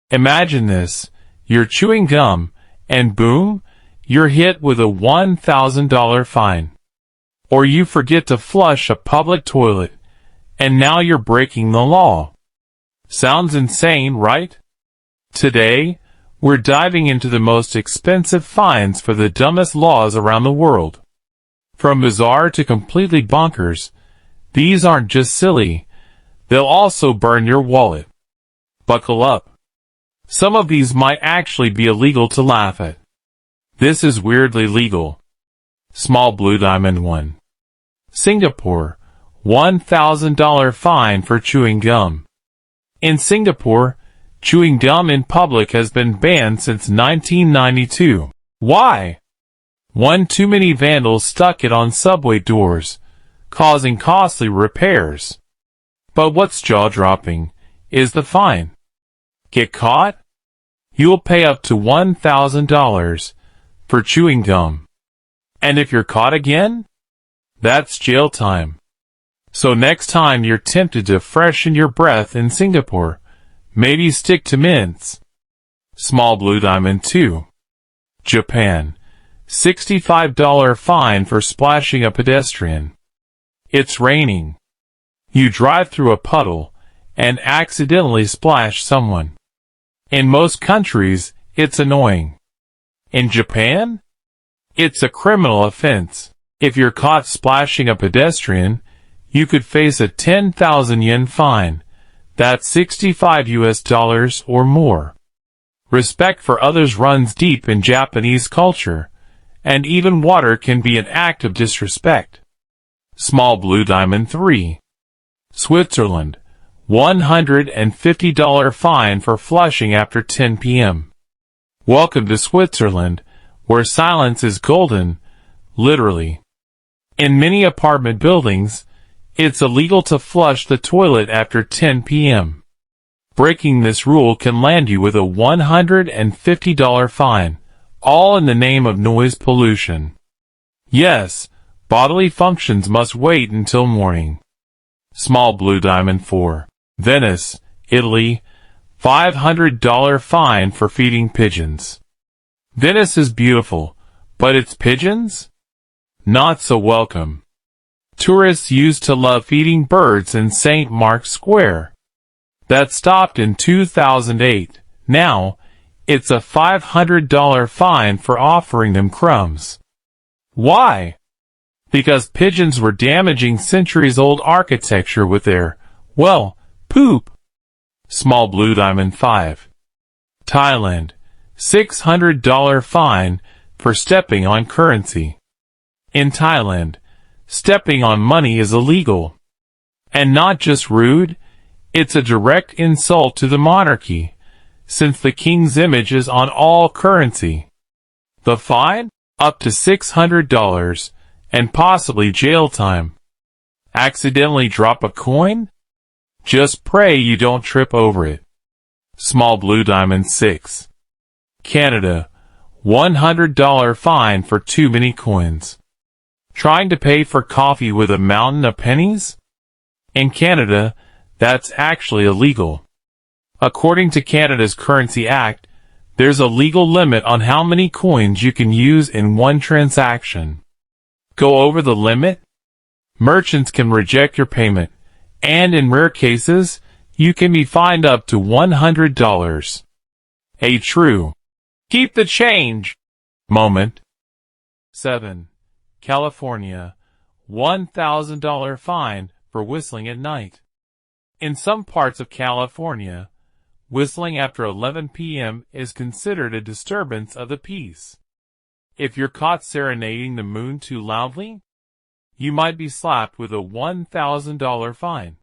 Imagine this, you're chewing gum, and boom, you're hit with a $1,000 fine. Or you forget to flush a public toilet, and now you're breaking the law. Sounds insane, right? Today, we're diving into the most expensive fines for the dumbest laws around the world. From bizarre to completely bonkers, these aren't just silly, they'll also burn your wallet. Buckle up. Some of these might actually be illegal to laugh at. This is weirdly legal. Small blue diamond 1. Singapore, $1,000 fine for chewing gum. In Singapore, chewing gum in public has been banned since 1992. Why? One too many vandals stuck it on subway doors, causing costly repairs. But what's jaw-dropping is the fine. Get caught? You'll pay up to $1,000 for chewing gum. And if you're caught again, that's jail time. So next time you're tempted to freshen your breath in Singapore, maybe stick to mints. Small blue diamond 2. Japan, $65 fine for splashing a pedestrian. It's raining. You drive through a puddle and accidentally splash someone. In most countries, it's annoying. In Japan, it's a criminal offense. If you're caught splashing a pedestrian, you could face a 10,000 yen fine. That's $65 or more. Respect for others runs deep in Japanese culture, and even water can be an act of disrespect. Small blue diamond 3. Switzerland, $150 fine for flushing after 10 p.m. Welcome to Switzerland, where silence is golden, literally. In many apartment buildings, it's illegal to flush the toilet after 10 p.m. Breaking this rule can land you with a $150 fine, all in the name of noise pollution. Yes, bodily functions must wait until morning. Small blue diamond 4. Venice, Italy, $500 fine for feeding pigeons. Venice is beautiful, but its pigeons? Not so welcome. Tourists used to love feeding birds in St. Mark's Square. That stopped in 2008. Now, it's a $500 fine for offering them crumbs. Why? Because pigeons were damaging centuries-old architecture with their, well, poop. Small blue diamond 5. Thailand, $600 fine for stepping on currency. In Thailand, stepping on money is illegal. And not just rude, it's a direct insult to the monarchy, since the king's image is on all currency. The fine? Up to $600, and possibly jail time. Accidentally drop a coin? Just pray you don't trip over it. Small blue diamond 6. Canada, $100 fine for too many coins. Trying to pay for coffee with a mountain of pennies? In Canada, that's actually illegal. According to Canada's Currency Act, there's a legal limit on how many coins you can use in one transaction. Go over the limit? Merchants can reject your payment, and in rare cases, you can be fined up to $100. A true keep the change moment. 7. California, $1,000 fine for whistling at night. In some parts of California, whistling after 11 p.m. is considered a disturbance of the peace. If you're caught serenading the moon too loudly, you might be slapped with a $1,000 fine.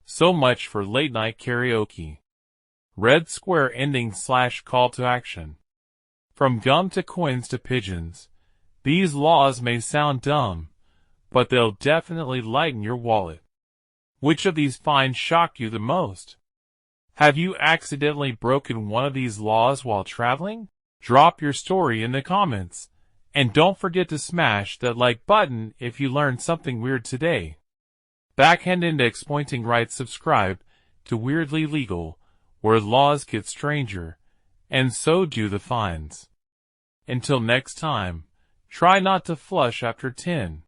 So much for late-night karaoke. Red square ending / call to action. From gum to coins to pigeons, these laws may sound dumb, but they'll definitely lighten your wallet. Which of these fines shocked you the most? Have you accidentally broken one of these laws while traveling? Drop your story in the comments. And don't forget to smash that like button if you learned something weird today. Backhand Index pointing right. Subscribe to Weirdly Legal, where laws get stranger, and so do the fines. Until next time, try not to flush after 10.